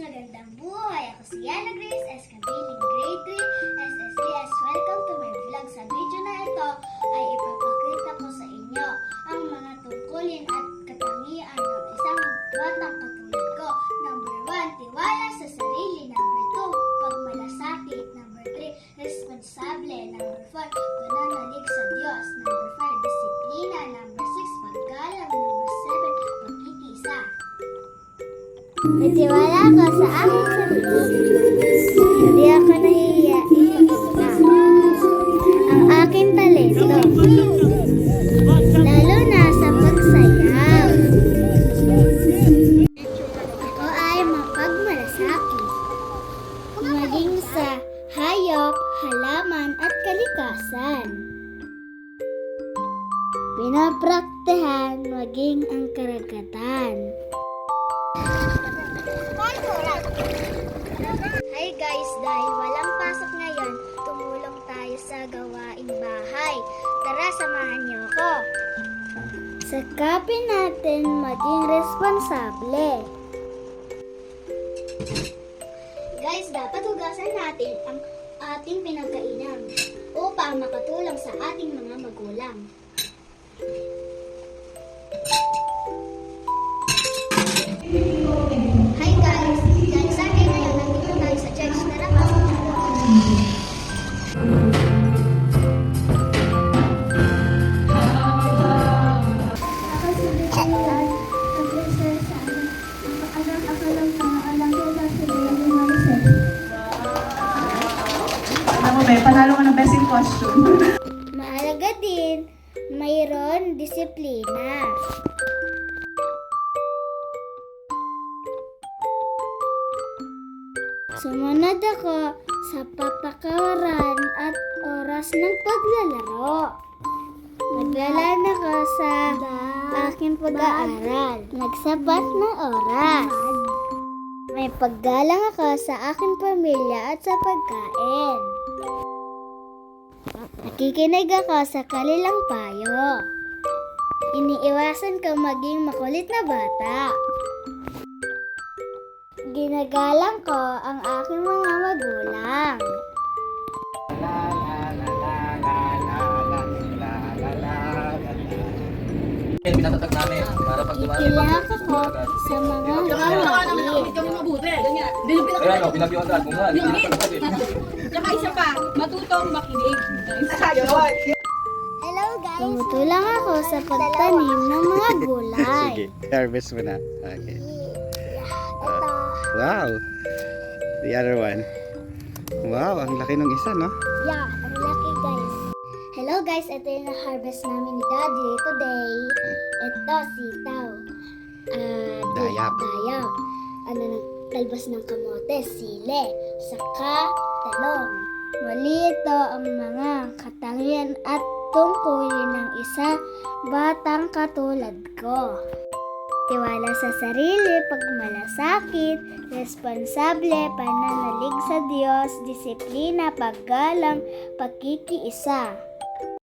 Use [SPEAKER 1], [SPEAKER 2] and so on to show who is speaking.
[SPEAKER 1] magandang buhay! Ako si Yana Grace S. Kabiling Grade 3 SSCS. Welcome to my vlog. Sa video na ito ay ipapakita ko sa inyo ang mga tungkulin at katangian ng isang batang katulad ko. Number 1, tiwala sa sarili. Number 2, pagmalasakit. Number 3, responsable. Number 4, pananalig sa Diyos. Number 5, disiplina. Number 6, paggalang. Number 7, pagkikisa. May tiwala ako sa aking sarili. Hindi ako nahihiya ipakita ang aking talento, lalo na sa pagsayaw. Ako ay mapagmalasakit, maging sa hayop, halaman at kalikasan. Pinapraktehan maging ang karagatan. Hi guys, dahil walang pasok ngayon, tumulong tayo sa gawaing bahay. Tara, samahan niyo ako. Sakapin natin maging responsable. Guys, dapat hugasan natin ang ating pinagkainan upang makatulong sa ating mga magulang. Hi guys! Dahil sa akin ngayon, nandito tayo sa church. Tara, pasok na po. Ako si Bichan, professor sa ako lang pangalan ko na si Lily Maricel.
[SPEAKER 2] Alam mo ba, panalo ka ng best in costume.
[SPEAKER 1] Mahalaga din, mayroon disiplina. Sumunod ako sa patakaran at oras ng paglalaro. Naglalaan ako sa aking pag-aaral. Nagsapat na oras. May paggalang ako sa aking pamilya at sa pagkain. Nakikinig ako sa kanilang payo. Iniiwasan ko maging makulit na bata. Ginagalang ko ang aking mga magulang.
[SPEAKER 3] Pinatatak namin para pag dumaan.
[SPEAKER 1] Ikilak ako sa mga gawain.
[SPEAKER 4] Kami mabuti, ganyan. Hindi yung
[SPEAKER 3] Kaya no, pinabiwan ka. Kung nga, hindi
[SPEAKER 4] Yung
[SPEAKER 3] pinatatak eh.
[SPEAKER 4] Tsaka isa pa, matutong makinig.
[SPEAKER 1] Hello guys! Tumutulong ako sa pagtanim ng mga gulay.
[SPEAKER 5] Sige, harvest mo na. Okay.
[SPEAKER 1] Ito.
[SPEAKER 5] Wow! The other one. Wow, ang laki ng isa, no?
[SPEAKER 1] Yeah, ang laki guys. Hello guys, ito yung harvest namin ni Daddy today. Ito, sitaw.
[SPEAKER 5] Dayap.
[SPEAKER 1] Dayap. Talbas ng kamote, sile, saka talong. Mali ito ang mga katangian at tungkulin ng isa batang katulad ko. Tiwala sa sarili, pagmalasakit, responsable, pananalig sa Diyos, disiplina, paggalang, pagkikiisa.